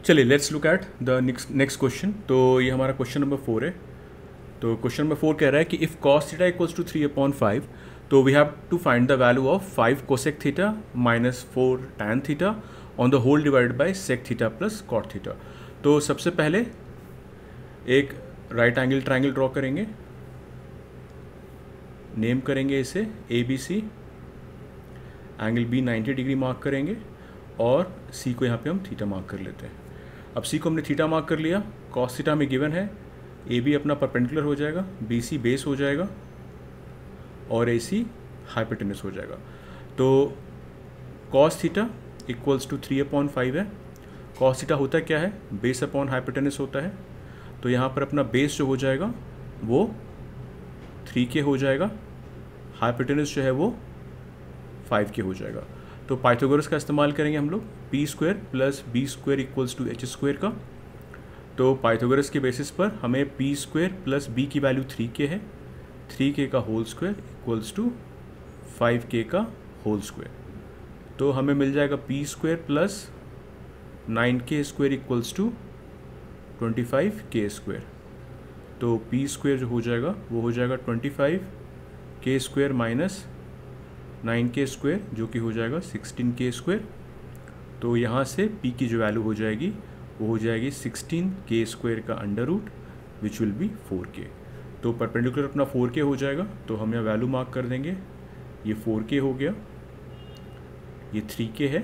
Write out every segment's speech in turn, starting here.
चलिए let's look at the next question. तो ये हमारा क्वेश्चन नंबर 4 है। तो क्वेश्चन नंबर 4 कह रहा है कि if cos theta equals to 3/5 तो we have to find the value of 5 cosec theta minus 4 tan theta on the whole divided by sec theta plus cot theta. तो सबसे पहले एक राइट एंगल ट्राइंगल ड्रॉ करेंगे, name करेंगे इसे ABC, angle B 90 degree mark करेंगे और C को यहाँ पे हम थीटा मार्क कर लेते हैं। अब C को हमने थीटा मार्क कर लिया, कॉस थीटा में गिवन है, AB अपना परपेंडिकुलर हो जाएगा, BC बेस हो जाएगा और AC हाइपोटेनस हो जाएगा। तो कॉस थीटा इक्वल्स टू 3/5 है। कॉस थीटा होता क्या है, बेस अपॉन हाइपोटेनस होता है। तो यहाँ पर अपना बेस जो हो जाएगा वो 3K हो जाएगा, हाइपोटेनस जो है वो 5K हो जाएगा। तो पाइथागोरस का इस्तेमाल करेंगे हम लोग, p² plus b² equals to h² का। तो पाइथागोरस के बेसिस पर हमें p² प्लस b की वैल्यू 3K है, 3K का whole square equals to 5K का होल स्क्वायर। तो हमें मिल जाएगा p² plus 9K² equals to 25K²। तो p² जो हो जाएगा वो हो जाएगा 25K² माइनस 9K² जो कि हो जाएगा 16K²। तो यहाँ से p की जो वैल्यू हो जाएगी वो हो जाएगी 16K² का under root which will be 4K। तो परपेंडिकुलर अपना 4K हो जाएगा, तो हम यहाँ वैल्यू मार्क कर देंगे। ये 4K हो गया, ये 3K है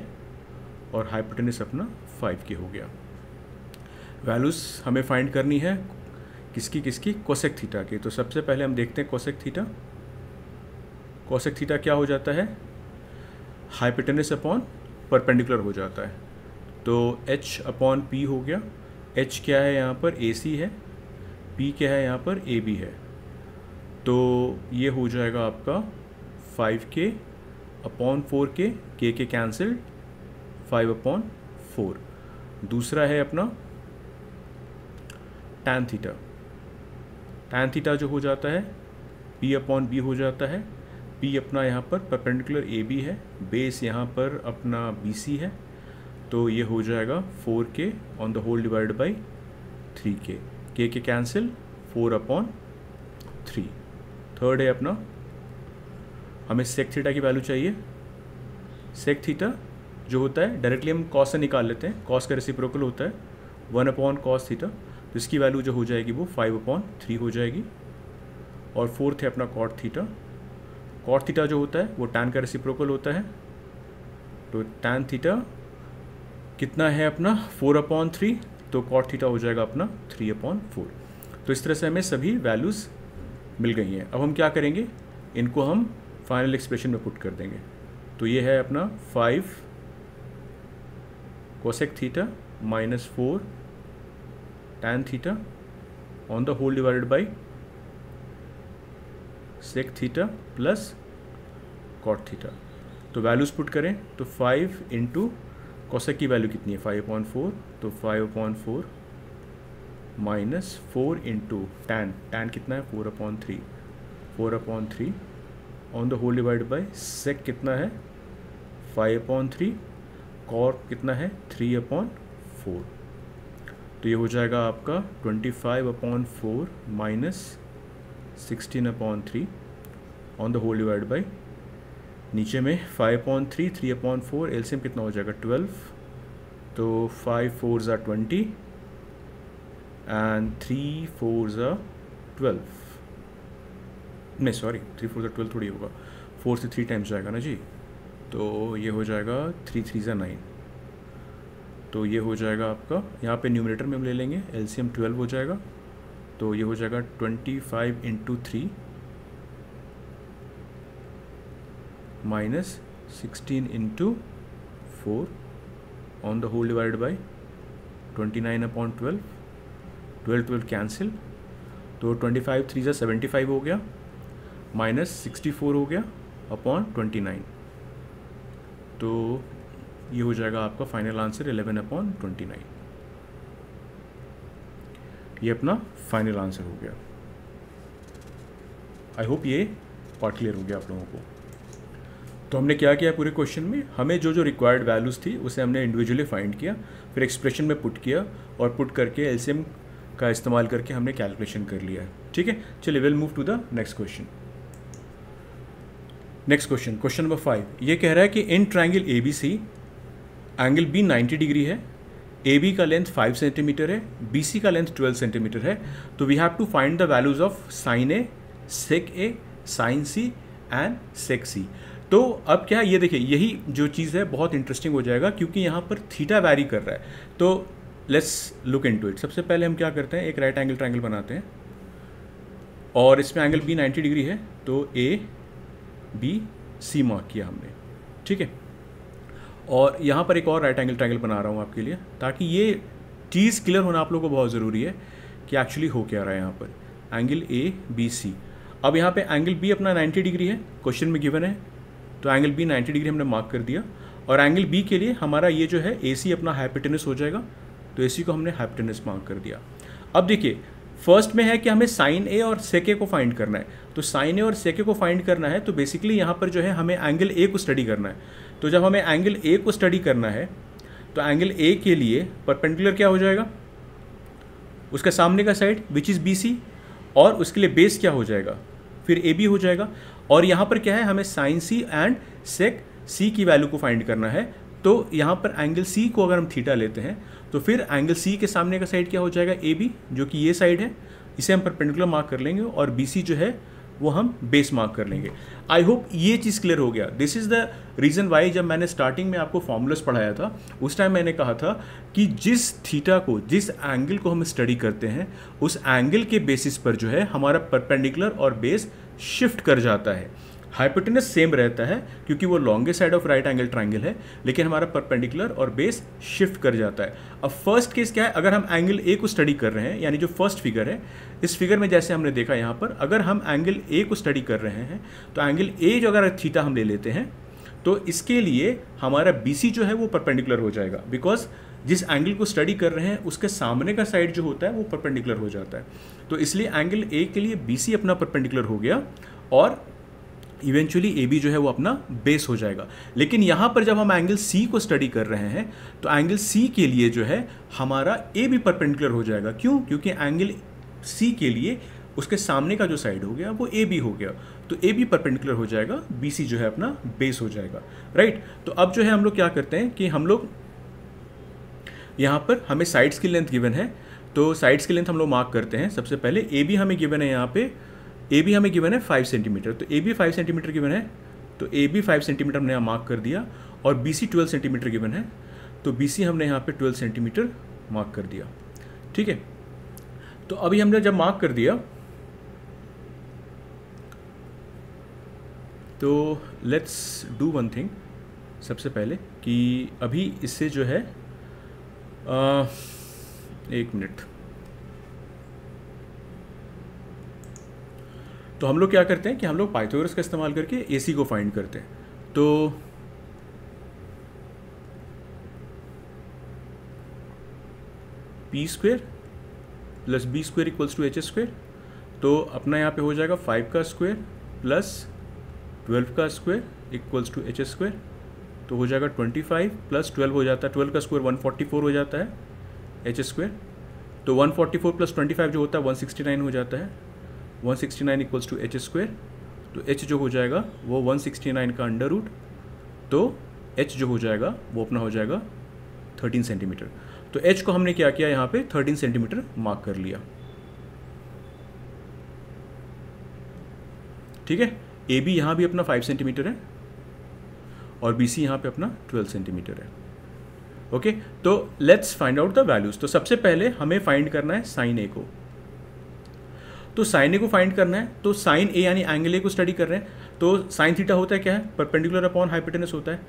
और हाइपोटेनस अपना 5K हो गया। वैल्यूज़ हमें फाइंड करनी है किसकी कोसेक थीटा की। तो सबसे पहले हम देखते हैं कोसेक थीटा। कोसेक थीटा क्या हो जाता है, हाइपोटेनस अपॉन परपेंडिकुलर हो जाता है। तो h अपॉन p हो गया। h क्या है यहाँ पर, AC है, p क्या है यहाँ पर, AB है। तो ये हो जाएगा आपका 5K upon 4K, K cancel, 5/4। दूसरा है अपना टैन थीटा। टैन थीटा जो हो जाता है P अपॉन B हो जाता है। P अपना यहाँ पर परपेंडिकुलर AB है, बेस यहाँ पर अपना BC है। तो ये हो जाएगा 4K on the whole divide by 3K, K cancel, 4/3। Third है अपना, हमें सेक थीटा की वैल्यू चाहिए। सेक थीटा जो होता है डायरेक्टली हम कॉस से निकाल लेते हैं, कॉस का रेसिप्रोकल होता है 1/cos थीटा। तो इसकी वैल्यू जो हो जाएगी वो 5/3 हो जाएगी। और फोर्थ है अपना कॉट थीटा। कॉट थीटा जो होता है वो टैन का रेसिप्रोकल होता है। तो टैन थीटा कितना है अपना 4/3, तो कॉट थीटा हो जाएगा अपना 3/4। तो इस तरह से हमें सभी वैल्यूज़ मिल गई हैं। अब हम क्या करेंगे, इनको हम फाइनल एक्सप्रेशन में पुट कर देंगे। तो ये है अपना 5 cosec theta minus 4 tan theta on the whole divided by sec theta plus cot theta. तो वैल्यूज़ पुट करें तो 5 इंटू कोसेक की वैल्यू कितनी है 5/4, तो 5/4 माइनस 4 इंटू टैन, टैन कितना है 4/3, 4/3 on the whole divide by sec कितना है 5/3, कॉट कितना है 3/4। तो ये हो जाएगा आपका 25/4 minus 16/3 on the whole divide by, नीचे में 5/3, 3/4, एलसीएम कितना हो जाएगा 12। तो 5 4s are 20 and 3 4s are 12। नहीं सॉरी, 3 4s are 12 थोड़ी होगा, 4 से 3 टाइम्स जाएगा ना जी। तो ये हो जाएगा 3 3s are 9। तो ये हो जाएगा आपका, यहाँ पे न्यूमरेटर में हम ले लेंगे, एलसीएम 12 हो जाएगा। तो ये हो जाएगा 25 into 3 minus 16 into 4 on the whole divide by 29/12, 12 cancel. तो 25 3 जा 75 हो गया, माइनस 64 हो गया अपॉन 29। तो ये हो जाएगा आपका फाइनल आंसर 11/29। ये अपना फाइनल आंसर हो गया। आई होप ये पार्ट क्लियर हो गया आप लोगों को। तो हमने क्या किया पूरे क्वेश्चन में, हमें जो जो रिक्वायर्ड वैल्यूज़ थी उसे हमने इंडिविजुअली फाइंड किया, फिर एक्सप्रेशन में पुट किया और पुट करके एलसीएम का इस्तेमाल करके हमने कैलकुलेशन कर लिया है। ठीक है, चलिए will move to the next question. Next question, question number 5, ये कह रहा है कि in triangle ABC angle B 90 degree है, AB का लेंथ 5 सेंटीमीटर है, BC का लेंथ 12 सेंटीमीटर है, तो we have to find the values of sine A, sec A, sine C and sec C। तो अब क्या है, ये देखिए यही जो चीज़ है बहुत इंटरेस्टिंग हो जाएगा क्योंकि यहाँ पर थीटा वैरी कर रहा है। तो लेट्स लुक इनटू इट। सबसे पहले हम क्या करते हैं, एक राइट एंगल ट्राइंगल बनाते हैं और इसमें एंगल B 90 डिग्री है, तो ABC मार्क किया हमने। ठीक है, और यहाँ पर एक और राइट एंगल ट्राइंगल बना रहा हूँ आपके लिए, ताकि ये चीज़ क्लियर होना आप लोगों को बहुत ज़रूरी है कि एक्चुअली हो क्या रहा है यहाँ पर। एंगल ABC, अब यहाँ पे एंगल B अपना 90 डिग्री है, क्वेश्चन में गिवन है, तो एंगल B 90 डिग्री हमने मार्क कर दिया। और एंगल B के लिए हमारा ये जो है AC अपना हाइपोटेनस हो जाएगा, तो AC को हमने हाइपोटेनस मार्क कर दिया। अब देखिए फर्स्ट में है कि हमें साइन A और सेक A को फाइंड करना है, तो साइन A और सेक A को फाइंड करना है तो बेसिकली यहाँ पर जो है हमें एंगल A को स्टडी करना है। तो जब हमें एंगल A को स्टडी करना है तो एंगल A के लिए परपेंडिकुलर क्या हो जाएगा, उसका सामने का साइड विच इज़ BC, और उसके लिए बेस क्या हो जाएगा, फिर AB हो जाएगा। और यहाँ पर क्या है, हमें sine C and sec C की वैल्यू को फाइंड करना है। तो यहाँ पर एंगल C को अगर हम थीटा लेते हैं तो फिर एंगल C के सामने का साइड क्या हो जाएगा, AB, जो कि ये साइड है, इसे हम परपेंडिकुलर मार्क कर लेंगे, और BC जो है वो हम बेस मार्क कर लेंगे। आई होप ये चीज़ क्लियर हो गया। This is the reason why जब मैंने स्टार्टिंग में आपको फॉर्मूलास पढ़ाया था उस टाइम मैंने कहा था कि जिस थीटा को, जिस एंगल को हम स्टडी करते हैं उस एंगल के बेसिस पर जो है हमारा परपेंडिकुलर और बेस शिफ्ट कर जाता है। हाइपोटेनस सेम रहता है क्योंकि वो longest side of right angle triangle है, लेकिन हमारा परपेंडिकुलर और बेस शिफ्ट कर जाता है। अब फर्स्ट केस क्या है, अगर हम एंगल A को स्टडी कर रहे हैं, यानी जो फर्स्ट फिगर है, इस फिगर में जैसे हमने देखा यहाँ पर, अगर हम एंगल A को स्टडी कर रहे हैं तो एंगल A जो अगर थीटा हम ले लेते हैं तो इसके लिए हमारा BC जो है वो परपेंडिकुलर हो जाएगा, बिकॉज जिस एंगल को स्टडी कर रहे हैं उसके सामने का साइड जो होता है वो परपेंडिकुलर हो जाता है। तो इसलिए एंगल A के लिए BC अपना परपेंडिकुलर हो गया और इवेंचुअली AB जो है वो अपना बेस हो जाएगा। लेकिन यहाँ पर जब हम एंगल C को स्टडी कर रहे हैं तो एंगल C के लिए जो है हमारा AB परपेंडिकुलर हो जाएगा। क्यों? क्योंकि एंगल C के लिए उसके सामने का जो साइड हो गया वो AB हो गया, तो AB परपेंडिकुलर हो जाएगा, BC जो है अपना बेस हो जाएगा। राइट, तो अब जो है हम लोग क्या करते हैं कि हम लोग यहाँ पर हमें साइड्स की लेंथ गिवन है, तो साइड्स की लेंथ हम लोग मार्क करते हैं। सबसे पहले AB हमें गिवन है, यहाँ पे AB हमें गिवन है 5 सेंटीमीटर, तो AB 5 सेंटीमीटर गिवन है, तो AB 5 सेंटीमीटर हमने यहाँ मार्क कर दिया। और BC 12 सेंटीमीटर गिवन है, तो BC हमने यहाँ पे 12 सेंटीमीटर मार्क कर दिया। ठीक है, तो अभी हमने जब मार्क कर दिया तो लेट्स डू वन थिंग। सबसे पहले कि अभी इससे जो है एक मिनट, तो हम लोग क्या करते हैं कि हम लोग पाइथागोरस का इस्तेमाल करके AC को फाइंड करते हैं। तो P square plus B square equals to H square, तो अपना यहाँ पे हो जाएगा 5 का स्क्वेयर प्लस 12 का square equals to H square, तो हो जाएगा 25 प्लस 12 हो जाता है, 12 का स्क्वेयर 144 हो जाता है H स्क्वेयर, तो 144 प्लस 25 जो होता है 169 हो जाता है, 169 इक्वल्स टू H स्क्वेयर, तो H जो हो जाएगा वो 169 का अंडर रूट, तो H जो हो जाएगा वो अपना हो जाएगा 13 सेंटीमीटर। तो H को हमने क्या किया, यहाँ पे 13 सेंटीमीटर मार्क कर लिया। ठीक है, AB यहाँ भी अपना 5 सेंटीमीटर है और BC यहाँ पे अपना 12 सेंटीमीटर है। ओके, तो let's find out the values. तो सबसे पहले हमें फाइंड करना है साइन A को, तो साइन A को फाइंड करना है, तो साइन A यानी एंगल A को स्टडी कर रहे हैं, तो साइन थीटा होता है क्या है, परपेंडिकुलर अपॉन हाइपोटेनस होता है।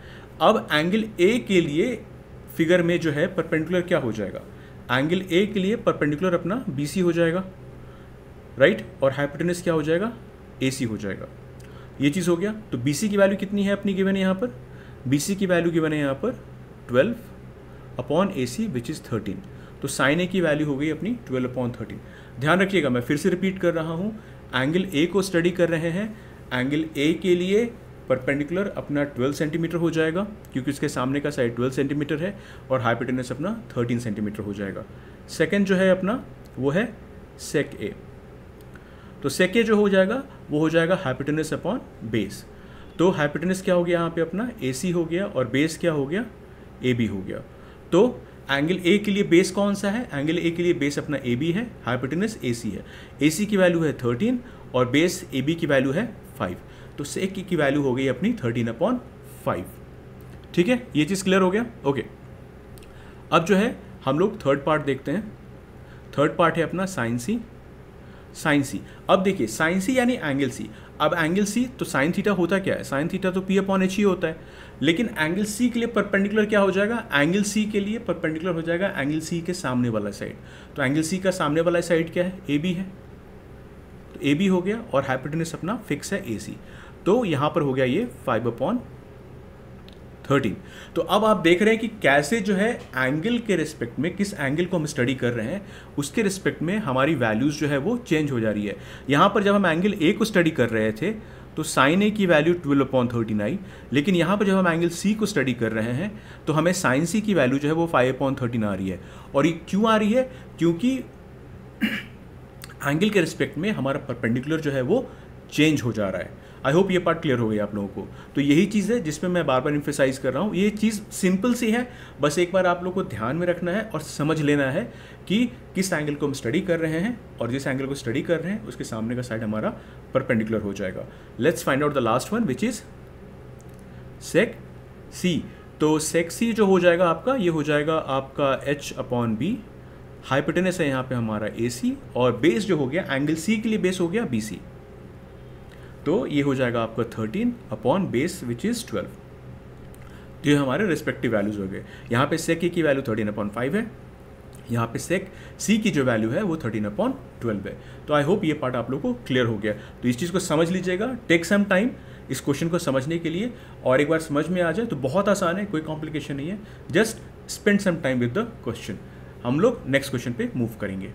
अब एंगल A के लिए फिगर में जो है परपेंडिकुलर क्या हो जाएगा, एंगल A के लिए परपेंडिकुलर अपना BC हो जाएगा, राइट, और हाइपोटेनस क्या हो जाएगा, AC हो जाएगा। ये चीज़ हो गया। तो BC की वैल्यू कितनी है अपनी गिवन है यहाँ पर, BC की वैल्यू गिवन है यहाँ पर 12 अपॉन AC विच इज़ 13, तो साइन A की वैल्यू हो गई अपनी 12 अपॉन 13। ध्यान रखिएगा, मैं फिर से रिपीट कर रहा हूँ, एंगल A को स्टडी कर रहे हैं, एंगल A के लिए परपेंडिकुलर अपना 12 सेंटीमीटर हो जाएगा, क्योंकि इसके सामने का साइड 12 सेंटीमीटर है, और हाइपोटेनस अपना 13 सेंटीमीटर हो जाएगा। सेकेंड जो है अपना वो है सेक ए। तो सेक ए जो हो जाएगा वो हो जाएगा हाइपोटेनस अपॉन बेस। तो हाइपोटेनस क्या हो गया यहाँ पे अपना AC हो गया, और बेस क्या हो गया AB हो गया। तो एंगल ए के लिए बेस कौन सा है, एंगल ए के लिए बेस अपना AB है, हाइपोटेनस AC है। AC की वैल्यू है 13 और बेस AB की वैल्यू है 5। तो सेक की वैल्यू हो गई अपनी 13/5। ठीक है, ये चीज़ क्लियर हो गया। ओके, अब जो है हम लोग थर्ड पार्ट देखते हैं। थर्ड पार्ट है अपना साइन सी। साइन सी, अब देखिए साइन सी यानी एंगल सी। अब एंगल सी तो साइन थीटा होता क्या है, साइन थीटा तो P/H ही होता है, लेकिन एंगल सी के लिए परपेंडिकुलर क्या हो जाएगा, एंगल सी के लिए परपेंडिकुलर हो जाएगा एंगल सी के सामने वाला साइड। तो एंगल सी का सामने वाला साइड क्या है, AB है। तो AB हो गया, और हाइपोटेनस अपना फिक्स है AC। तो यहाँ पर हो गया ये 5/13। तो अब आप देख रहे हैं कि कैसे जो है एंगल के रिस्पेक्ट में, किस एंगल को हम स्टडी कर रहे हैं उसके रिस्पेक्ट में हमारी वैल्यूज़ जो है वो चेंज हो जा रही है। यहाँ पर जब हम एंगल ए को स्टडी कर रहे थे तो साइन ए की वैल्यू 12/13 आई, लेकिन यहाँ पर जब हम एंगल सी को स्टडी कर रहे हैं तो हमें साइन सी की वैल्यू जो है वो 5/13 आ रही है। और ये क्यों आ रही है, क्योंकि एंगल के रिस्पेक्ट में हमारा परपेंडिकुलर जो है वो चेंज हो जा रहा है। आई होप ये पार्ट क्लियर हो गया आप लोगों को। तो यही चीज़ है जिसमें मैं बार बार इम्फेसाइज कर रहा हूँ। ये चीज़ सिंपल सी है, बस एक बार आप लोग को ध्यान में रखना है और समझ लेना है कि किस एंगल को हम स्टडी कर रहे हैं, और जिस एंगल को स्टडी कर रहे हैं उसके सामने का साइड हमारा परपेंडिकुलर हो जाएगा। Let's find out the last one which is sec C. तो सेक सी जो हो जाएगा आपका, ये हो जाएगा आपका H/B। हाइपोटेनस है यहाँ पे हमारा AC, और बेस जो हो गया एंगल सी के लिए बेस हो गया BC। तो ये हो जाएगा आपका 13 अपॉन बेस विच इज़ 12। तो ये हमारे रिस्पेक्टिव वैल्यूज हो गए। यहाँ पे सेक ए की वैल्यू 13/5 है, यहाँ पे सेक सी की जो वैल्यू है वो 13/12 है। तो आई होप ये पार्ट आप लोग को क्लियर हो गया। तो इस चीज़ को समझ लीजिएगा, टेक सम टाइम इस क्वेश्चन को समझने के लिए, और एक बार समझ में आ जाए तो बहुत आसान है, कोई कॉम्प्लिकेशन नहीं है। Just spend some time with the question. हम लोग नेक्स्ट क्वेश्चन पे मूव करेंगे।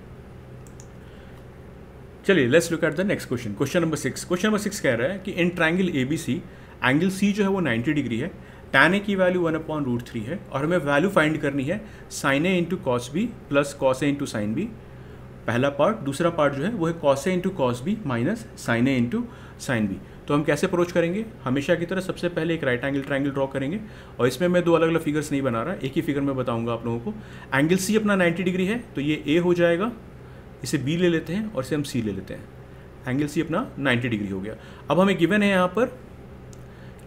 चलिए let's look at the next question. Question number 6। Question number 6 कह रहा है कि in triangle ABC angle C जो है वो 90 डिग्री है, tan A की वैल्यू 1/√3 है, और हमें वैल्यू फाइंड करनी है sin A into cos B plus cos A into sin B। पहला पार्ट। दूसरा पार्ट जो है वो है cos A into cos B minus sin A into sin B। तो हम कैसे अप्रोच करेंगे, हमेशा की तरह सबसे पहले एक राइट एंगल ट्रायंगल ड्रॉ करेंगे, और इसमें मैं दो अलग अलग फिगर्स नहीं बना रहा, एक ही फिगर में बताऊंगा आप लोगों को। एंगल C अपना 90 डिग्री है, तो ये A हो जाएगा, इसे B ले लेते हैं और इसे हम C ले लेते हैं। एंगल C अपना 90 डिग्री हो गया। अब हमें गिवन है यहाँ पर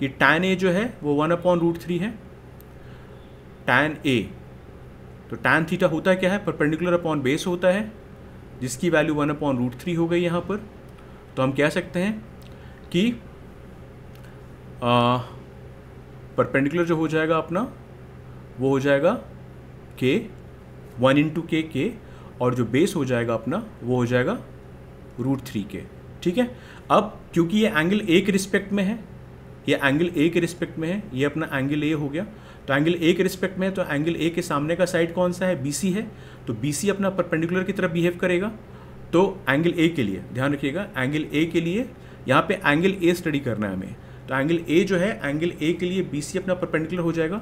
कि tan A जो है वो 1/√3 है। tan A, तो tan थीटा होता है क्या है, परपेंडिकुलर अपॉन बेस होता है, जिसकी वैल्यू 1/√3 हो गई यहाँ पर। तो हम कह सकते हैं कि परपेंडिकुलर जो हो जाएगा अपना वो हो जाएगा K, 1 इंटू K, और जो बेस हो जाएगा अपना वो हो जाएगा √3K। ठीक है, अब क्योंकि ये एंगल A के रिस्पेक्ट में है, ये एंगल A के रिस्पेक्ट में है, ये अपना एंगल A हो गया। तो एंगल A के रिस्पेक्ट में है, तो एंगल A के सामने का साइड कौन सा है, BC है। तो BC अपना परपेंडिकुलर की तरफ बिहेव करेगा। तो एंगल A के लिए ध्यान रखिएगा, एंगल A के लिए यहाँ पे एंगल A स्टडी करना है हमें। तो एंगल A जो है, एंगल A के लिए BC अपना परपेंडिकुलर हो जाएगा।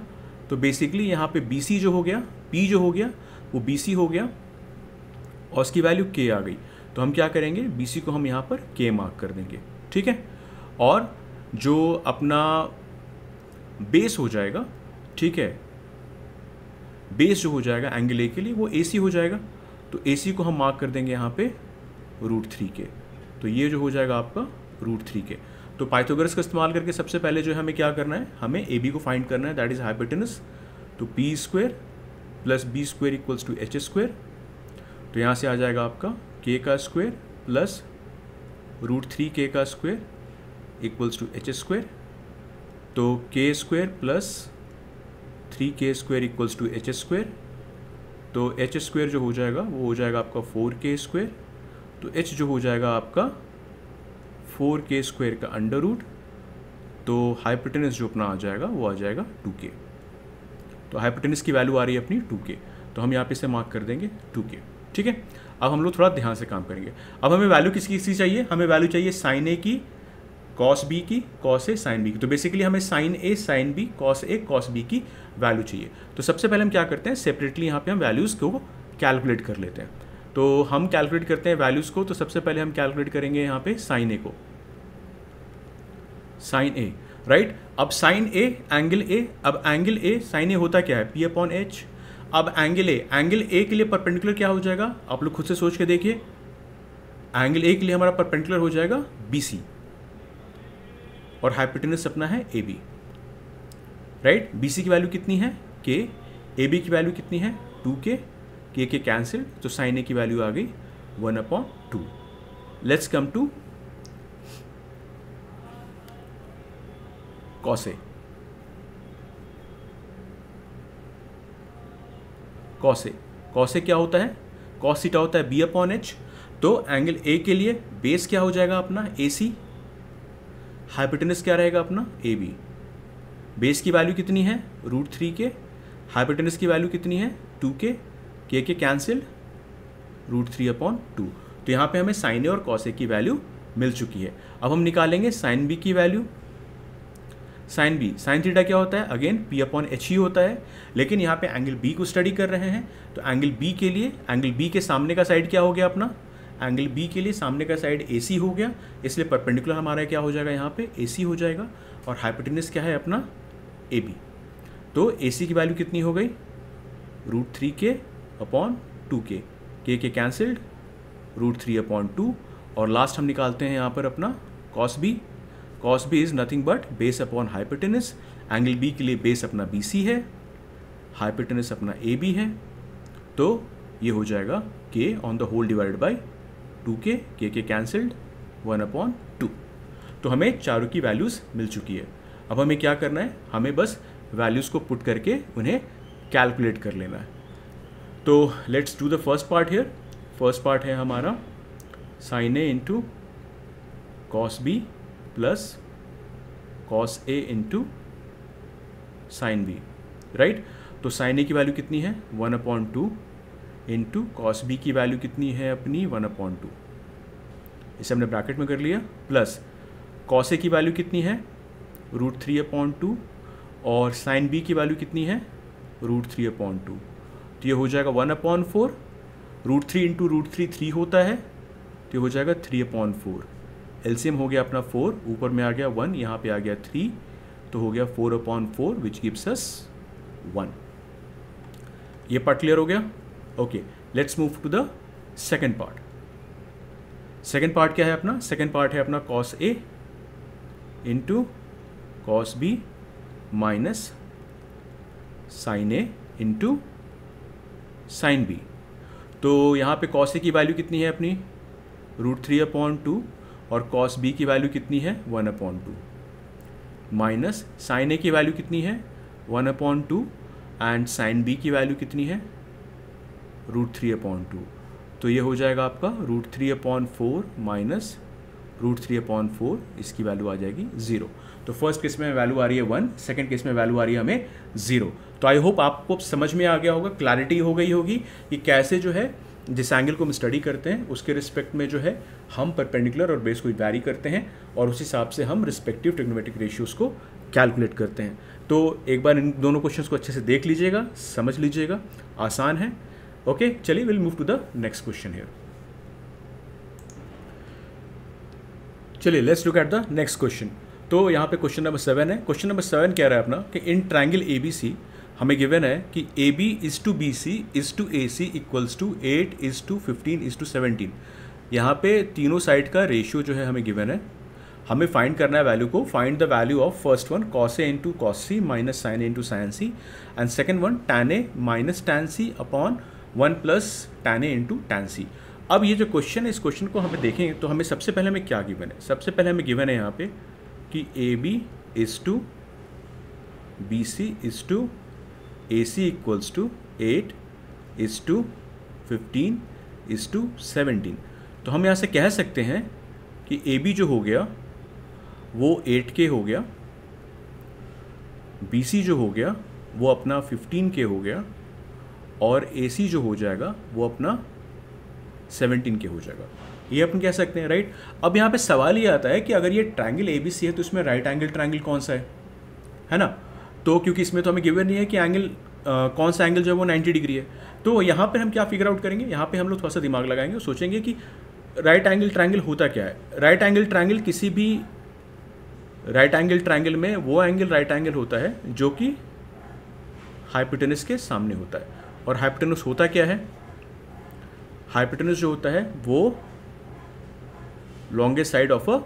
तो बेसिकली यहाँ पे BC जो हो गया, P जो हो गया वो BC हो गया, और उसकी वैल्यू K आ गई। तो हम क्या करेंगे, BC को हम यहाँ पर K मार्क कर देंगे। ठीक है, और जो अपना बेस हो जाएगा, ठीक है, बेस जो हो जाएगा एंगल A के लिए वो AC हो जाएगा। तो AC को हम मार्क कर देंगे यहाँ पे √3K। तो ये जो हो जाएगा आपका √3K। तो पाइथागोरस का इस्तेमाल करके सबसे पहले जो है हमें क्या करना है, हमें AB को फाइंड करना है, दैट इज हाइपोटेनस। तो P² plus B² equals to H²। तो यहाँ से आ जाएगा आपका K² plus √3K² equals to H²। तो K² plus 3K² equals to H²। तो H² जो हो जाएगा वो हो जाएगा आपका 4K²। तो H जो हो जाएगा आपका 4K² का अंडर रूट। तो हाइपोटेनस जो अपना आ जाएगा वो आ जाएगा 2K। तो हाइपोटेनस की वैल्यू आ रही है अपनी 2K। तो हम यहाँ पे से मार्क कर देंगे 2K। ठीक है, अब हम लोग थोड़ा ध्यान से काम करेंगे। अब हमें वैल्यू किसकी चाहिए, हमें वैल्यू चाहिए sin A की कॉस बी की, कॉस ए साइन बी की। तो बेसिकली हमें sign A sine B cos A cos B की वैल्यू चाहिए। तो सबसे पहले हम क्या करते हैं, सेपरेटली यहाँ पे हम वैल्यूज़ को कैलकुलेट कर लेते हैं। तो हम कैलकुलेट करते हैं वैल्यूज़ को। तो सबसे पहले हम कैलकुलेट करेंगे यहाँ पे साइन ए को, साइन ए, राइट। अब साइन ए एंगल ए, अब एंगल ए साइन ए होता क्या है, पी अपॉन एच। अब एंगल ए के लिए परपेंडिकुलर क्या हो जाएगा, आप लोग खुद से सोच के देखिए। एंगल ए के लिए हमारा परपेंडिकुलर हो जाएगा बी सी, और हाइपोटेनस अपना है A B, right. B C की वैल्यू कितनी है के, ए बी की वैल्यू कितनी है 2k, के कैंसिल, तो साइन ए की वैल्यू आ गई 1/2। Let's come to cos A. Cos A क्या होता है, कॉस थीटा होता है बी अपॉन एच। तो एंगल ए के लिए बेस क्या हो जाएगा अपना ए सी, हाइपोटेनस क्या रहेगा अपना ए बी। बेस की वैल्यू कितनी है √3k, हाइपोटेनस की वैल्यू कितनी है 2k, के कैंसिल √3/2। तो यहाँ पे हमें साइन ए और कॉस ए की वैल्यू मिल चुकी है। अब हम निकालेंगे साइन बी की value. Sine B, sine theta क्या होता है, अगेन पी अपॉन एच ही होता है, लेकिन यहाँ पे एंगल बी को स्टडी कर रहे हैं। तो एंगल बी के लिए, एंगल बी के सामने का साइड क्या हो गया अपना, एंगल बी के लिए सामने का साइड ए सी हो गया, इसलिए परपेंडिकुलर हमारा क्या हो जाएगा यहाँ पे ए सी हो जाएगा, और हाइपोटेनस क्या है अपना ए बी। तो ए सी की वैल्यू कितनी हो गई √3k/2k, के कैंसिल्ड √3/2, और लास्ट हम निकालते हैं यहाँ पर अपना cos B. Cos B is nothing but base upon hypotenuse. Angle B के लिए बेस अपना बी सी है, हाइपोटेनस अपना ए बी है, तो ये हो जाएगा K on the whole divided by 2k, K cancelled 1/2। तो हमें चारों की वैल्यूज़ मिल चुकी है। अब हमें क्या करना है, हमें बस वैल्यूज़ को पुट करके उन्हें कैलकुलेट कर लेना है। तो let's do the first part here. First part है हमारा sine A into cos B plus cos A into sine B, right. तो साइन ए की वैल्यू कितनी है 1/2 इंटू कॉस बी की वैल्यू कितनी है अपनी 1/2, इसे हमने ब्रैकेट में कर लिया, प्लस कॉस ए की वैल्यू कितनी है √3/2, और साइन बी की वैल्यू कितनी है √3/2। तो ये हो जाएगा 1/4, √3 इंटू √3 3 होता है, तो ये हो जाएगा 3/4। एलसीएम हो गया अपना 4, ऊपर में आ गया 1, यहाँ पे आ गया 3, तो हो गया 4/4 विच गिव्स अस 1। ये पार्ट क्लियर हो गया। Okay, let's move to the second part. Second part क्या है अपना, सेकेंड पार्ट है अपना cos A into cos B minus sine A into sine B. तो यहाँ पे कॉस ए की वैल्यू कितनी है अपनी √3/2, और कॉस बी की वैल्यू कितनी है 1/2, माइनस साइन ए की वैल्यू कितनी है 1/2, एंड साइन बी की वैल्यू कितनी है √3/2। तो ये हो जाएगा आपका √3/4 माइनस √3/4, इसकी वैल्यू आ जाएगी 0। तो फर्स्ट केस में वैल्यू आ रही है 1, सेकंड केस में वैल्यू आ रही है हमें 0। तो आई होप आपको समझ में आ गया होगा, क्लैरिटी हो गई होगी कि कैसे जो है जिस एंगल को हम स्टडी करते हैं उसके रिस्पेक्ट में जो है हम परपेंडिकुलर और बेस को वैरी करते हैं, और उस हिसाब से हम रिस्पेक्टिव ट्रिग्नोमेट्रिक रेशियोज को कैलकुलेट करते हैं। तो एक बार इन दोनों क्वेश्चंस को अच्छे से देख लीजिएगा, समझ लीजिएगा, आसान है। ओके, चलिए will move to the next question here. चलिए let's look at the next question. तो यहाँ पे क्वेश्चन नंबर 7 है। क्वेश्चन नंबर 7 कह रहा है अपना कि in triangle A B C हमें गिवन है कि A B is to B C is to A C equals to 8:15:17। यहाँ पे तीनों साइड का रेशियो जो है हमें गिवन है, हमें फाइंड करना है वैल्यू को। Find the value of first one cos A into cos C minus sine A into sine C, and second one tan A minus tan C upon 1 plus tan A into tan C. अब ये जो question है, इस question को हमें देखेंगे तो हमें सबसे पहले हमें क्या गिवन है, सबसे पहले हमें गिवन है यहाँ पे कि A B is to B C is to A C equals to 8:15:17। तो हम यहाँ से कह सकते हैं कि ए बी जो हो गया वो 8K हो गया, बी सी जो हो गया वो अपना 15K हो गया, और ए सी जो हो जाएगा वो अपना 17K हो जाएगा। ये अपन कह सकते हैं, राइट। अब यहाँ पे सवाल ये आता है कि अगर ये ट्रायंगल ए बी सी है तो इसमें राइट एंगल ट्रायंगल कौन सा है ना। तो क्योंकि इसमें तो हमें गिवन नहीं है कि एंगल कौन सा एंगल जो है वो 90 डिग्री है, तो यहाँ पे हम क्या फिगर आउट करेंगे, यहाँ पे हम लोग थोड़ा सा दिमाग लगाएंगे और सोचेंगे कि राइट एंगल ट्रायंगल होता क्या है। राइट एंगल ट्रायंगल किसी भी राइट एंगल ट्रायंगल में वो एंगल राइट एंगल होता है जो कि हाइपोटेनस के सामने होता है। और हाइपोटेनस होता क्या है, हाइपोटेनस जो होता है वो longest side of a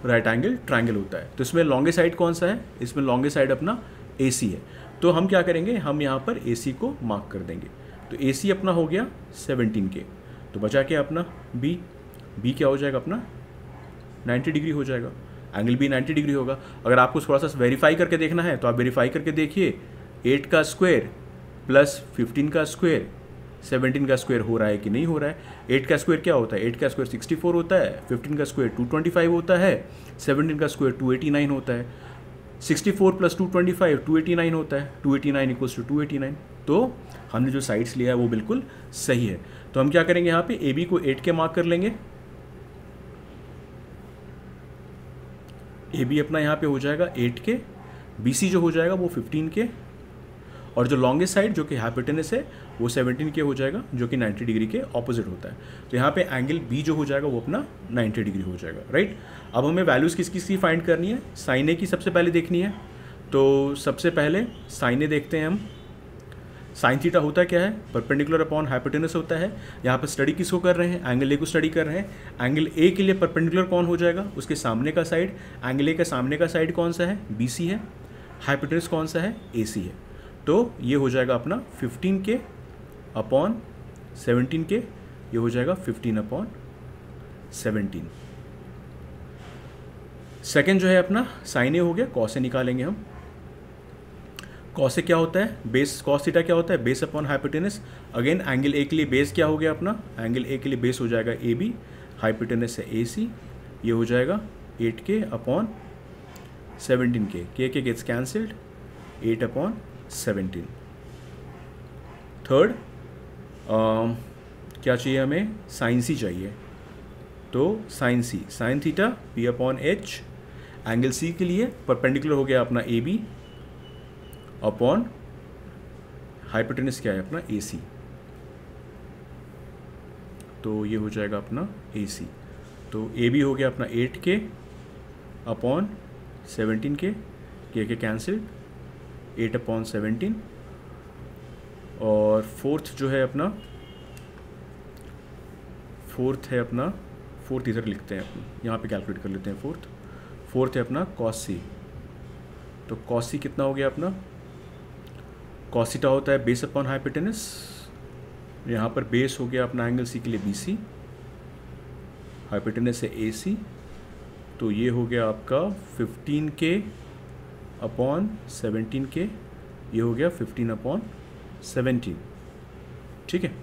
right angle triangle होता है। तो इसमें लॉन्गेस्ट साइड कौन सा है, इसमें लॉन्गेस्ट साइड अपना AC है। तो हम क्या करेंगे, हम यहाँ पर AC को मार्क कर देंगे। तो AC अपना हो गया 17K, तो बचा क्या अपना B क्या हो जाएगा अपना 90 डिग्री हो जाएगा, एंगल B 90 डिग्री होगा। अगर आपको थोड़ा सा वेरीफाई करके देखना है तो आप वेरीफाई करके देखिए, 8 का स्क्वायर प्लस 15 का स्क्वायर 17 का स्क्वायर हो रहा है कि नहीं हो रहा है। 8 का स्क्वायर क्या होता है, 8 का स्क्वायर 64 होता है, 15 का स्क्वायर 225 होता है, 17 का स्क्वायर 289 होता है, 64 प्लस 225 289 होता है, 289 इक्वल्स टू 289। तो हमने जो साइड्स लिया है वो बिल्कुल सही है। तो हम क्या करेंगे, यहाँ पे AB को 8 के मार्क कर लेंगे, AB अपना यहाँ पे हो जाएगा 8 के, BC जो हो जाएगा वो 15 के, और जो लॉन्गेस्ट साइड जो कि हाइपोटेनस है वो 17 के हो जाएगा, जो कि 90 डिग्री के ऑपोजिट होता है। तो यहाँ पे एंगल B जो हो जाएगा वो अपना 90 डिग्री हो जाएगा, राइट। अब हमें वैल्यूज़ किस किस की फाइंड करनी है, साइन ए की सबसे पहले देखनी है। तो सबसे पहले साइन ए देखते हैं हम। साइन थीटा होता क्या है, परपेंडिकुलर अपॉन हाइपोटेनस होता है। यहाँ पर स्टडी किसको कर रहे हैं, एंगल ए को स्टडी कर रहे हैं। एंगल ए के लिए परपेंडिकुलर कौन हो जाएगा, उसके सामने का साइड। एंगल ए के सामने का साइड कौन सा है, BC है। हाइपोटेनस कौन सा है, AC है। तो ये हो जाएगा अपना 15K अपॉन 17K, ये हो जाएगा 15 अपॉन 17। सेकेंड जो है अपना साइन ए हो गया, कॉस ए निकालेंगे हम। कॉस ए क्या होता है, बेस, कॉस थीटा क्या होता है, base upon hypotenuse. Again angle A के लिए बेस क्या हो गया अपना, एंगल ए के लिए बेस हो जाएगा AB, हाइपोटेनस है AC, ये हो जाएगा 8K upon 17K, K gets cancelled, 8 upon 17। Third क्या चाहिए हमें, साइन C चाहिए। तो sine C, sine theta P upon H, angle C के लिए परपेंडिकुलर हो गया अपना AB अपॉन हाइपोटेनस क्या है अपना AC, तो ये हो जाएगा अपना AC। तो AB हो गया अपना 8K upon 17K, K cancelled, 8 upon 17। और फोर्थ जो है अपना, फोर्थ है अपना, फोर्थ इधर लिखते हैं अपना, यहाँ पे कैलकुलेट कर लेते हैं। फोर्थ है अपना कॉस C। तो कॉस C कितना हो गया अपना, कॉस थीटा होता है बेस अपॉन हाइपोटेनस, यहाँ पर बेस हो गया अपना एंगल C के लिए BC, हाइपोटेनस है AC, तो ये हो गया आपका 15K अपॉन 17K, ये हो गया 15 अपॉन 17, ठीक है।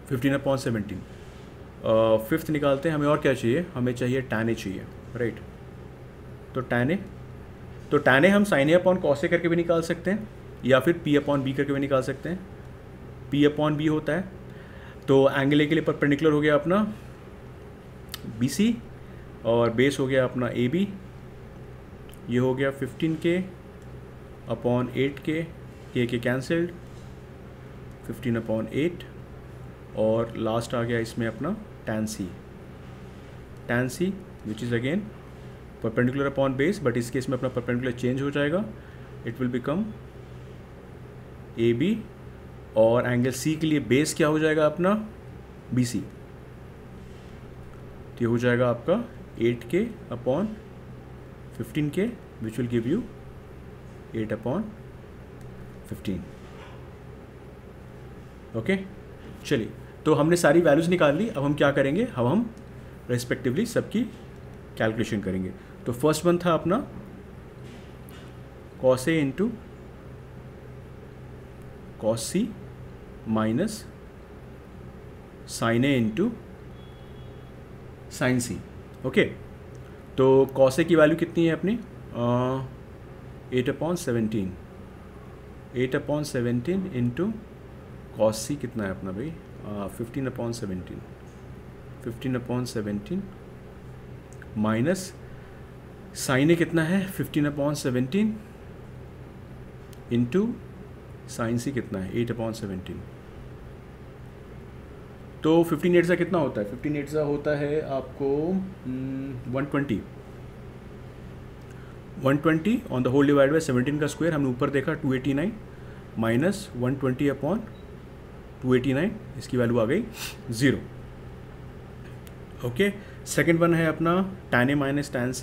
Fifteen upon 17। फिफ्थ निकालते हैं, हमें और क्या चाहिए, हमें चाहिए tan A चाहिए, राइट। तो tan A हम sin A upon cos A करके भी निकाल सकते हैं, या फिर P अपॉन B करके भी निकाल सकते हैं। P अपॉन B होता है, तो एंगल A के लिए परपेंडिकुलर हो गया अपना BC, और बेस हो गया अपना AB, ये हो गया 15K upon 8K, K cancelled, 15 upon 8, और लास्ट आ गया इसमें अपना tan C which is again perpendicular upon base, but इस केस में अपना परपेंडिकुलर चेंज हो जाएगा, इट विल बिकम AB, और एंगल C के लिए बेस क्या हो जाएगा अपना BC, तो ये हो जाएगा आपका 8K upon 15K which will give you 8 upon 15। Okay, चलिए, तो हमने सारी वैल्यूज़ निकाल ली। अब हम क्या करेंगे, अब हम रेस्पेक्टिवली सबकी कैलकुलेशन करेंगे। तो फर्स्ट वन था अपना cos A into cos C minus sin A into sin C। Okay, तो cos A की वैल्यू कितनी है अपनी 8 अपॉन 17 इंटू कॉस सी कितना है अपना भाई 15/17 15/17 माइनस साइन ए कितना है 15/17 इंटू साइन सी कितना है 8/17। तो 15/8 से कितना होता है 15/8 से होता है आपको 120 on the whole divide by 17 का स्क्वायर हमने ऊपर देखा 289 माइनस 120/289 इसकी वैल्यू आ गई 0। ओके, सेकेंड वन है अपना tan A minus tan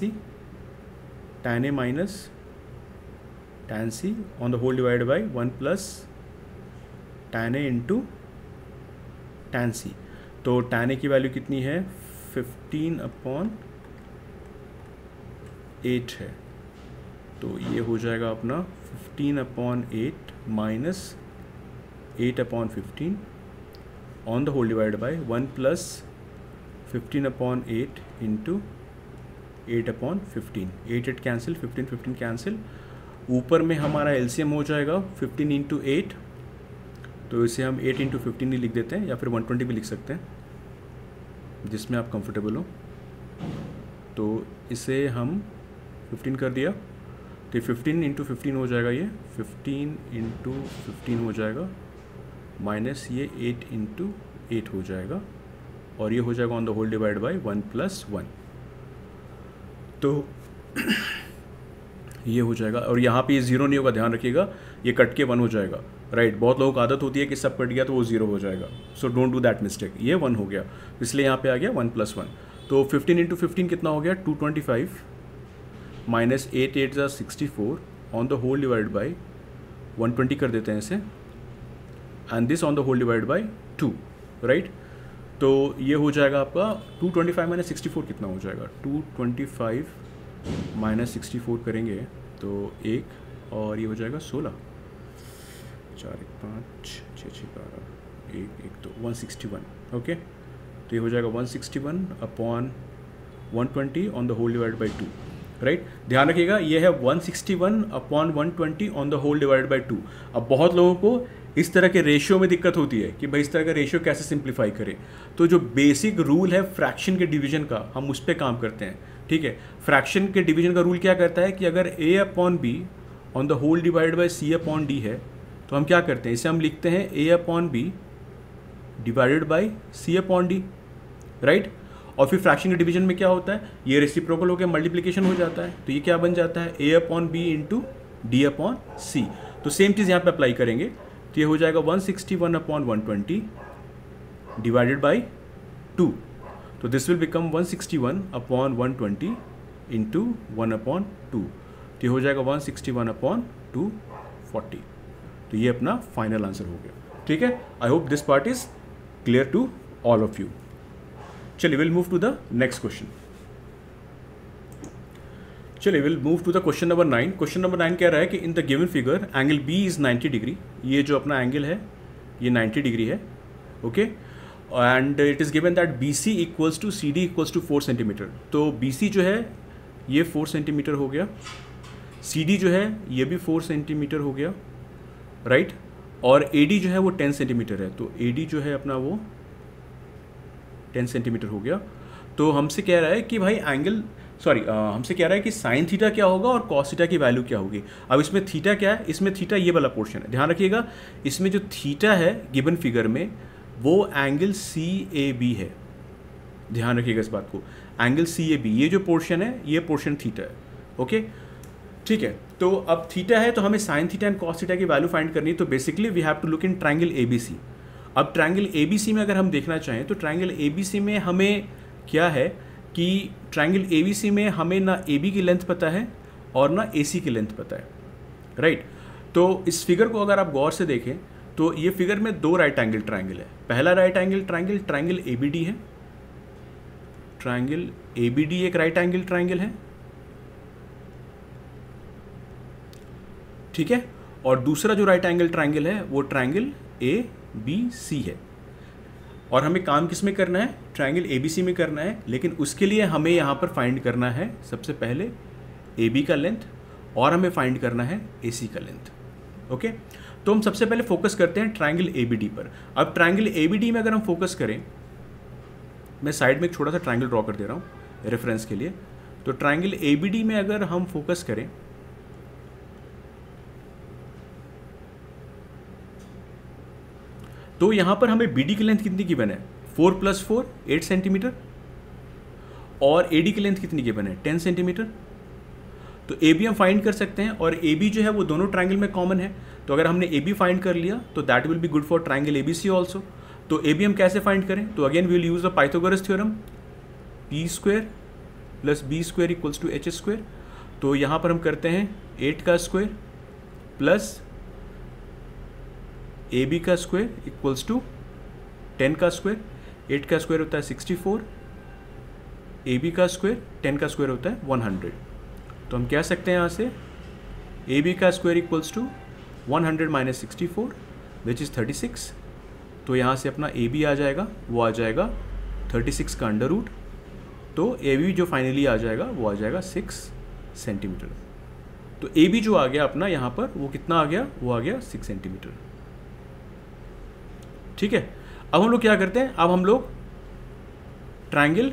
C on the whole divide by 1 plus tan A into tan C। तो tan A की वैल्यू कितनी है 15/8 है, तो ये हो जाएगा अपना 15/8 minus 8/15 on the whole divide by 1 plus 15/8 into 8/15 8 cancel 15 cancel, ऊपर में हमारा एलसीएम हो जाएगा 15 इंटू 8, तो इसे हम 8 इंटू 15 ही लिख देते हैं या फिर 120 भी लिख सकते हैं जिसमें आप कंफर्टेबल हो। तो इसे हम 15 कर दिया तो 15 इंटू 15 हो जाएगा, ये 15 इंटू 15 हो जाएगा माइनस ये 8 इंटू 8 हो जाएगा और ये हो जाएगा on the whole divide by 1 plus 1। तो ये हो जाएगा और यहाँ पे ये 0 नहीं होगा, ध्यान रखिएगा, ये कट के 1 हो जाएगा, राइट। बहुत लोगों को आदत होती है कि सब कट गया तो वो 0 हो जाएगा, so don't do that mistake. ये 1 हो गया इसलिए यहाँ पे आ गया 1 प्लस 1। तो 15 इंटू 15 कितना हो गया 225 माइनस 8 8 ज़ा 64 on the whole divide by 120 कर देते हैं इसे, and this on the whole divide by 2, right. तो ये हो जाएगा आपका 225 माइनस 64 कितना हो जाएगा 225 माइनस 64 करेंगे तो 1 और ये हो जाएगा 16 4 1 5 6 6 12 1 1 2 161। ओके, तो ये हो जाएगा 161/120 on the whole divide by 2, right. ध्यान रखिएगा ये है 161/120 on the whole divide by 2। अब बहुत लोगों को इस तरह के रेशियो में दिक्कत होती है कि भाई इस तरह का रेशियो कैसे सिंप्लीफाई करें। तो जो बेसिक रूल है फ्रैक्शन के डिवीजन का, हम उस पर काम करते हैं, ठीक है। फ्रैक्शन के डिवीजन का रूल क्या करता है कि अगर a/b on the whole divide by c/d है तो हम क्या करते हैं, इसे हम लिखते हैं a/b divided by c/d, right. और फिर फ्रैक्शन के डिवीजन में क्या होता है, ये रेसिप्रोकल होकर मल्टीप्लिकेशन हो जाता है, तो ये क्या बन जाता है a/b इंटू d/c। तो सेम चीज़ यहाँ पे अप्लाई करेंगे, तो ये हो जाएगा 161/120 डिवाइडेड बाई 2, तो दिस विल बिकम 161/120 इंटू 1/2, तो ये हो जाएगा 161/240। तो ये अपना फाइनल आंसर हो गया, ठीक है। I hope this part is clear to all of you. चलिए will move to the next question. चलिए will move to the question number 9। Question number 9 कह रहा है कि in the given figure angle B is 90 degree. ये जो अपना angle है ये 90 डिग्री है, okay. And it is given that B C equals to C D equals to 4 centimetre. तो बी सी जो है ये 4 सेंटीमीटर हो गया, सी डी जो है ये भी 4 सेंटीमीटर हो गया, राइट। और ए डी जो है वो 10 सेंटीमीटर है, तो ए डी जो है अपना वो 10 सेंटीमीटर हो गया। तो हमसे कह रहा है कि भाई एंगल हमसे कह रहा है कि साइन थीटा क्या होगा और कॉस थीटा की वैल्यू क्या होगी। अब इसमें थीटा क्या है, इसमें थीटा ये वाला पोर्शन है, ध्यान रखिएगा। इसमें जो थीटा है गिवन फिगर में वो एंगल CAB है, ध्यान रखिएगा इस बात को, एंगल CAB ये जो पोर्शन है ये पोर्शन थीटा है, ओके, ठीक है। तो अब थीटा है तो हमें sine theta and cos theta की वैल्यू फाइंड करनी है। तो basically we have to look in triangle ABC। अब ट्रायंगल ABC में अगर हम देखना चाहें तो ट्रायंगल ABC में हमें क्या है कि ट्रायंगल ABC में हमें ना AB की लेंथ पता है और ना AC की लेंथ पता है, राइट। तो इस फिगर को अगर आप गौर से देखें तो ये फिगर में 2 राइट एंगल ट्रायंगल है। पहला राइट एंगल ट्रायंगल ABD है, ट्रायंगल ABD एक राइट एंगल ट्रायंगल है, ठीक है। और दूसरा जो राइट एंगल ट्रायंगल है वो ट्रायंगल ABC है। और हमें काम किस में करना है, ट्रायंगल ABC में करना है, लेकिन उसके लिए हमें यहाँ पर फाइंड करना है सबसे पहले AB का लेंथ और हमें फाइंड करना है AC का लेंथ, ओके। तो हम सबसे पहले फोकस करते हैं ट्रायंगल ABD पर। अब ट्रायंगल ABD में अगर हम फोकस करें, मैं साइड में एक छोटा सा ट्रायंगल ड्रॉ कर दे रहा हूँ रेफरेंस के लिए। तो ट्रायंगल ABD में अगर हम फोकस करें, तो यहां पर हमें BD की लेंथ कितनी गिवन है, 4 + 4 8 सेंटीमीटर, और AD की लेंथ कितनी गिवन है, 10 सेंटीमीटर। तो AB हम फाइंड कर सकते हैं, और AB जो है वो दोनों ट्रायंगल में कॉमन है। तो अगर हमने AB फाइंड कर लिया तो that will be good for triangle ABC also. तो AB हम कैसे फाइंड करें, तो again we will use the Pythagoras theorem, P² + B² = H²। तो यहाँ पर हम करते हैं 8 का स्क्वायर प्लस AB का स्क्वायर = 10 का स्क्वायर। 8 का स्क्वायर होता है 64, AB का स्क्वायर 10 का स्क्वायर होता है 100। तो हम कह सकते हैं यहाँ से AB का स्क्वायर = 100 - 64 विच इज़ 36। तो यहाँ से अपना AB आ जाएगा, वो आ जाएगा 36 का अंडर रूट। तो AB जो फाइनली आ जाएगा वो आ जाएगा 6 सेंटीमीटर। तो AB जो आ गया अपना यहाँ पर वो कितना आ गया, वो आ गया 6 सेंटीमीटर। ठीक है, अब हम लोग क्या करते हैं, अब हम लोग ट्रायंगल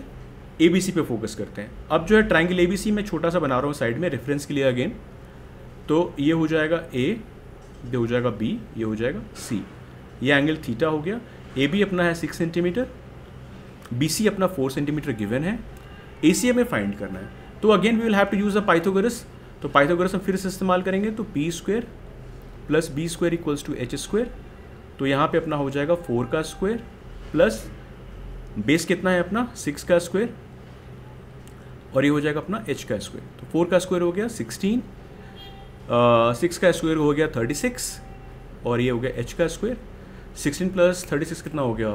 ABC पे फोकस करते हैं। अब जो है ट्रायंगल ABC मैं छोटा सा बना रहा हूँ साइड में रेफरेंस के लिए अगेन। तो ये हो जाएगा A, ये हो जाएगा B, ये हो जाएगा C। ये एंगल थीटा हो गया। AB अपना है 6 सेंटीमीटर, BC अपना 4 सेंटीमीटर गिवन है, AC हमें फाइंड करना है। तो again we will have to use the Pythagoras. तो पाइथागोरस हम फिर से इस्तेमाल करेंगे। तो P² + B² = H²। तो यहाँ पे अपना हो जाएगा 4 का स्क्वायर प्लस बेस कितना है अपना 6 का स्क्वायर, और ये हो जाएगा अपना H का स्क्वायर। तो 4 का स्क्वायर हो गया 16, 6 का स्क्वायर हो गया 36, और ये हो गया H का स्क्वायर। 16 + 36 कितना हो गया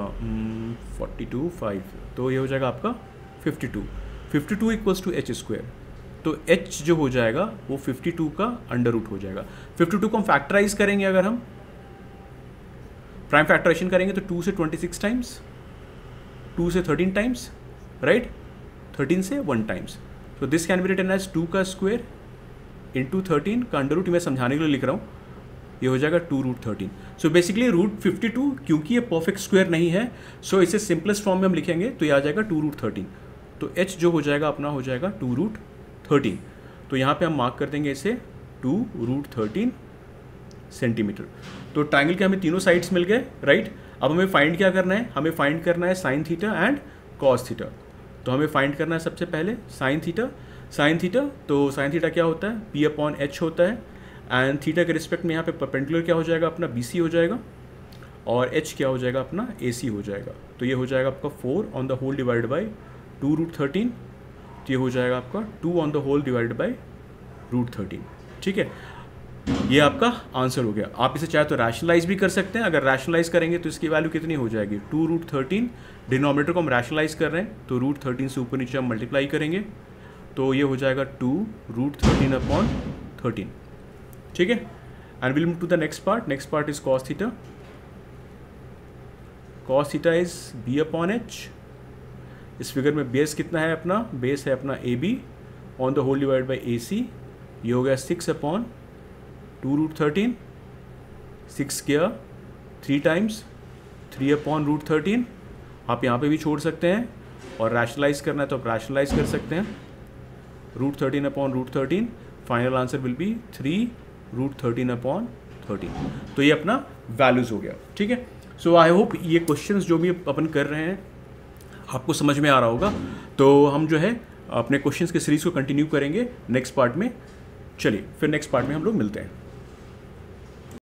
42, 5। तो ये हो जाएगा आपका 52। 52 = H²। तो H जो हो जाएगा वो 52 का अंडर रूट हो जाएगा। 52 को हम फैक्टराइज करेंगे, अगर हम प्राइम फैक्टराइजेशन करेंगे तो 2 से 26 टाइम्स, 2 से 13 टाइम्स, राइट, 13 से 1 टाइम्स। तो this can be written as 2 का स्क्वायर इंटू 13 का अंडर रूट। मैं समझाने के लिए लिख रहा हूँ, ये हो जाएगा 2√13। सो बेसिकली √52, क्योंकि ये परफेक्ट स्क्वायर नहीं है, सो इसे सिंपलेस्ट फॉर्म में हम लिखेंगे तो ये आ जाएगा 2√13। तो H जो हो जाएगा अपना हो जाएगा 2√13। तो यहाँ पे हम मार्क कर देंगे इसे 2√13 सेंटीमीटर। तो ट्रायंगल के हमें तीनों साइड्स मिल गए, राइट। अब हमें फाइंड क्या करना है, हमें फाइंड करना है sign theta and cos theta. तो हमें फाइंड करना है सबसे पहले साइन थीटा। साइन थीटा, तो साइन थीटा क्या होता है, P/H होता है, एंड थीटा के रिस्पेक्ट में यहाँ पे परपेंडिकुलर क्या हो जाएगा अपना BC हो जाएगा, और H क्या हो जाएगा अपना AC हो जाएगा। तो ये हो जाएगा आपका 4/2 2√13। तो ये हो जाएगा आपका 2/2 √13। ठीक है, ये आपका आंसर हो गया। आप इसे चाहे तो रैशनलाइज भी कर सकते हैं। अगर रैशनलाइज करेंगे तो इसकी वैल्यू कितनी हो जाएगी, 2√13। डिनोमिनेटर को हम रैशनलाइज कर रहे हैं तो √13 से ऊपर नीचे हम मल्टीप्लाई करेंगे, तो ये हो जाएगा 2√13/13। ठीक है, and will move to the next part. Next part is cos theta. Cos theta is B/H। इस फिगर में बेस कितना है अपना, बेस है अपना AB/2 AC। ये हो गया 6/2√13। 6 किया 3 टाइम्स, 3/√13। आप यहाँ पे भी छोड़ सकते हैं, और रैशनलाइज करना है तो आप रैशनलाइज कर सकते हैं। √13/√13, फाइनल आंसर विल बी 3√13/13। तो ये अपना वैल्यूज हो गया। ठीक है, सो आई होप ये क्वेश्चंस जो भी अपन कर रहे हैं आपको समझ में आ रहा होगा। तो हम जो है अपने क्वेश्चंस के सीरीज को कंटिन्यू करेंगे नेक्स्ट पार्ट में। चलिए फिर नेक्स्ट पार्ट में हम लोग मिलते हैं।